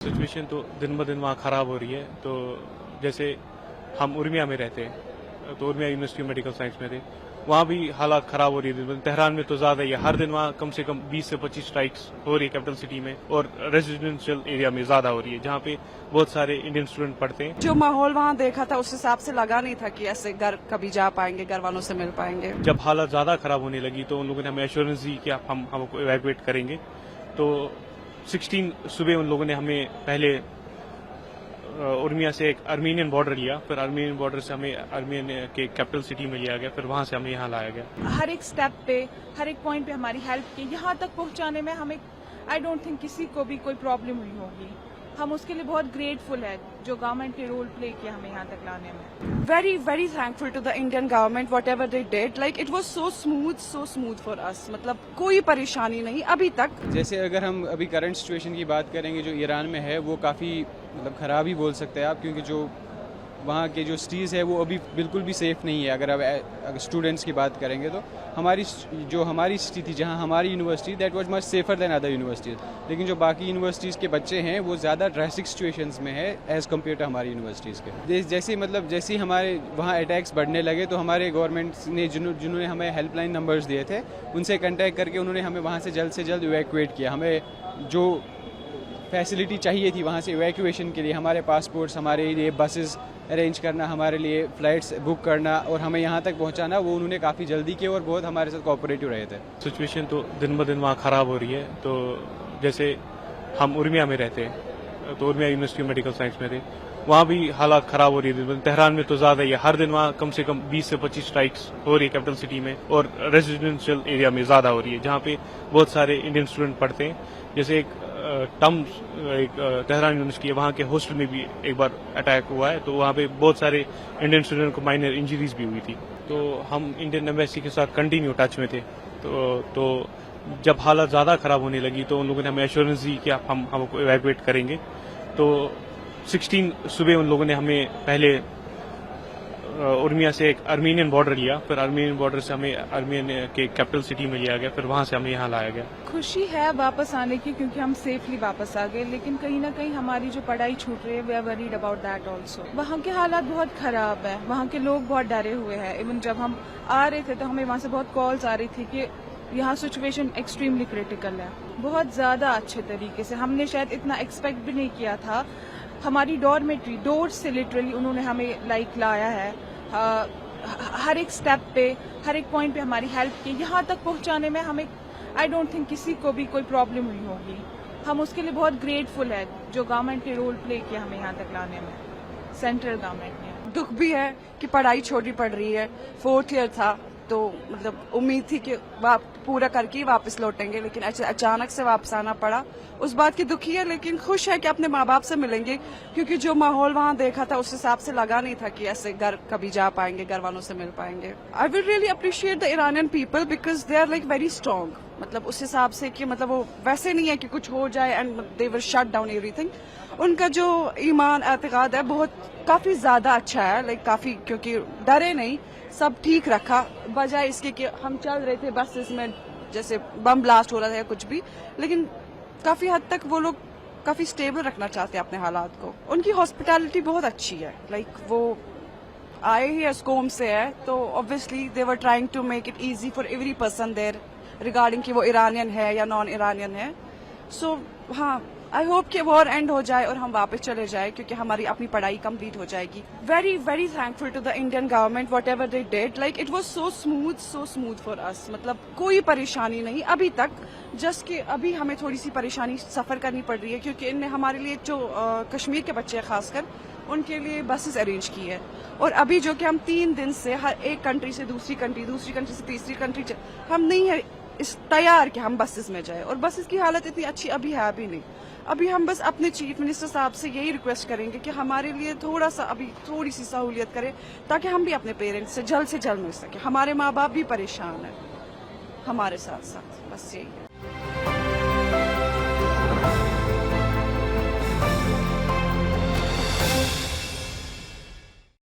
Situation तो दिन ब दिन वहाँ ख़राब हो रही है। तो जैसे हम उर्मिया में रहते हैं, तो उर्मिया यूनिवर्सिटी मेडिकल साइंस में थे, वहाँ भी हालात ख़राब हो रही है। तेहरान में तो ज़्यादा ही है, हर दिन वहाँ कम से कम 20 से 25 स्ट्राइक्स हो रही है कैपिटल सिटी में, और रेजिडेंशियल एरिया में ज़्यादा हो रही है, जहाँ पे बहुत सारे इंडियन स्टूडेंट पढ़ते हैं। जो माहौल वहाँ देखा था उस हिसाब से लगा नहीं था कि ऐसे घर कभी जा पाएंगे, घर वालों से मिल पाएंगे। जब हालात ज़्यादा ख़राब होने लगी तो उन लोगों ने हमें एश्योरेंस दी कि हम हमको इवैक्यूएट करेंगे। तो 16 सुबह उन लोगों ने हमें पहले उर्मिया से एक अर्मेनियन बॉर्डर लिया, फिर अर्मेनियन बॉर्डर से हमें अर्मेन के कैपिटल सिटी में लिया गया, फिर वहाँ से हमें यहाँ लाया गया। हर एक स्टेप पे, हर एक पॉइंट पे हमारी हेल्प की, यहाँ तक पहुँचाने में हमें आई डोंट थिंक किसी को भी कोई प्रॉब्लम हुई होगी। हम उसके लिए बहुत ग्रेटफुल है जो गवर्नमेंट ने रोल प्ले किया हमें यहाँ तक लाने में। Very, very thankful to the Indian government, whatever they did. Like it was so smooth for us. मतलब कोई परेशानी नहीं अभी तक। जैसे अगर हम अभी करंट सिचुएशन की बात करेंगे जो ईरान में है, वो काफ़ी मतलब ख़राब ही बोल सकते हैं आप, क्योंकि जो वहाँ के जो सिटीज़ है वो अभी बिल्कुल भी सेफ़ नहीं है। अगर स्टूडेंट्स की बात करेंगे तो हमारी सिटी थी जहाँ हमारी university, that was much safer than other universities. लेकिन जो बाकी यूनिवर्सिटीज़ के बच्चे हैं वो ज़्यादा ड्रेस्टिक सिचुएशंस में है एज़ कम्पेयर टू हमारी यूनिवर्सिटीज़ के। जैसे हमारे वहाँ अटैक्स बढ़ने लगे तो हमारे गवर्नमेंट ने जिन्होंने हमें हेल्पलाइन नंबर्स दिए थे उनसे कंटेक्ट करके उन्होंने हमें वहाँ से जल्द इवैक्यूएट किया। हमें जो फैसिलिटी चाहिए थी वहाँ से इवैक्यूएशन के लिए, हमारे पासपोर्ट्स, हमारे लिए बसेस अरेंज करना, हमारे लिए फ़्लाइट्स बुक करना और हमें यहाँ तक पहुँचाना, वो उन्होंने काफ़ी जल्दी किया और बहुत हमारे साथ कोऑपरेटिव रहे थे। सिचुएशन तो दिन ब दिन वहाँ ख़राब हो रही है। तो जैसे हम उर्मिया में रहते हैं, तो उर्मिया यूनिवर्सिटी मेडिकल साइंस में थे, वहाँ भी हालात ख़राब हो रही है। तेहरान में तो ज़्यादा ही है, हर दिन वहाँ कम से कम 20 से 25 स्ट्राइक्स हो रही है कैपिटल सिटी में, और रेजिडेंशियल एरिया में ज़्यादा हो रही है, जहाँ पे बहुत सारे इंडियन स्टूडेंट पढ़ते हैं। जैसे एक तेहरान यूनिवर्सिटी है, वहाँ के हॉस्टल में भी एक बार अटैक हुआ है, तो वहाँ पे बहुत सारे इंडियन स्टूडेंट को माइनर इंजरीज भी हुई थी। तो हम इंडियन एम्बेसी के साथ कंटिन्यू टच में थे। तो जब हालत ज़्यादा ख़राब होने लगी तो उन लोगों ने हमें एश्योरेंस दी कि हम हमको इवैक्यूएट करेंगे। तो 16 सुबह उन लोगों ने हमें पहले उर्मिया से एक अर्मेनियन बॉर्डर लिया, फिर अर्मेनियन बॉर्डर से हमें अर्मेन के कैपिटल सिटी में लिया गया, फिर वहाँ से हमें यहाँ लाया गया। खुशी है वापस आने की क्योंकि हम सेफली वापस आ गए, लेकिन कहीं ना कहीं हमारी जो पढ़ाई छूट रही है we are worried about that also. वहाँ के हालात बहुत खराब है, वहाँ के लोग बहुत डरे हुए हैं। इवन जब हम आ रहे थे तो हमें वहाँ से बहुत कॉल्स आ रही थी कि यहाँ सिचुएशन एक्सट्रीमली क्रिटिकल है। बहुत ज़्यादा अच्छे तरीके से, हमने शायद इतना एक्सपेक्ट भी नहीं किया था। हमारी डॉर्मेट्री डोर से लिटरली उन्होंने हमें लाया है। हर एक स्टेप पे, हर एक पॉइंट पे हमारी हेल्प की, यहाँ तक पहुँचाने में हमें आई डोंट थिंक किसी को भी कोई प्रॉब्लम हुई होगी। हम उसके लिए बहुत ग्रेटफुल है जो गवर्नमेंट ने रोल प्ले किया हमें यहाँ तक लाने में, सेंट्रल गवर्नमेंट ने। दुख भी है कि पढ़ाई छोटी पड़ रही है, 4th ईयर था तो मतलब उम्मीद थी कि पूरा करके ही वापस लौटेंगे, लेकिन अचानक से वापस आना पड़ा। उस बात की दुखी है, लेकिन खुश है कि अपने माँ बाप से मिलेंगे, क्योंकि जो माहौल वहाँ देखा था उस हिसाब से लगा नहीं था कि ऐसे घर कभी जा पाएंगे, घर वालों से मिल पाएंगे। I will really appreciate the Iranian people because they are like very strong. मतलब उस हिसाब से कि मतलब वो वैसे नहीं है कि कुछ हो जाए and they will shut down everything. उनका जो ईमान एतकाद है बहुत काफी ज्यादा अच्छा है, लाइक काफी, क्योंकि डरे नहीं, सब ठीक रखा। बजाय इसके कि हम चल रहे थे बसेस में जैसे बम ब्लास्ट हो रहा था या कुछ भी, लेकिन काफी हद तक वो लोग काफी स्टेबल रखना चाहते हैं अपने हालात को। उनकी हॉस्पिटैलिटी बहुत अच्छी है, लाइक वो आए ही एस्कोम से है तो obviously they were trying to make it easy for every person there regarding कि वो ईरानियन है या नॉन ईरानियन है। सो हाँ, आई होप कि वॉर एंड हो जाए और हम वापस चले जाए, क्योंकि हमारी अपनी पढ़ाई कंप्लीट हो जाएगी। Very, very thankful to the Indian government, whatever they did. Like it was so smooth for us. मतलब कोई परेशानी नहीं अभी तक, जस्ट कि अभी हमें थोड़ी सी परेशानी सफर करनी पड़ रही है, क्योंकि इनने हमारे लिए जो कश्मीर के बच्चे हैं खासकर, उनके लिए बसेस अरेंज की है। और अभी जो कि हम 3 दिन से हर एक कंट्री से दूसरी कंट्री से तीसरी कंट्री, हम नहीं है इस तैयार कि हम बसेस में जाए, और बसेस की हालत इतनी अच्छी अभी है अभी नहीं। अभी हम बस अपने चीफ मिनिस्टर साहब से यही रिक्वेस्ट करेंगे कि हमारे लिए थोड़ी सी सहूलियत करें, ताकि हम भी अपने पेरेंट्स से जल्द मिल सके। हमारे माँ बाप भी परेशान है हमारे साथ साथ, बस यही है।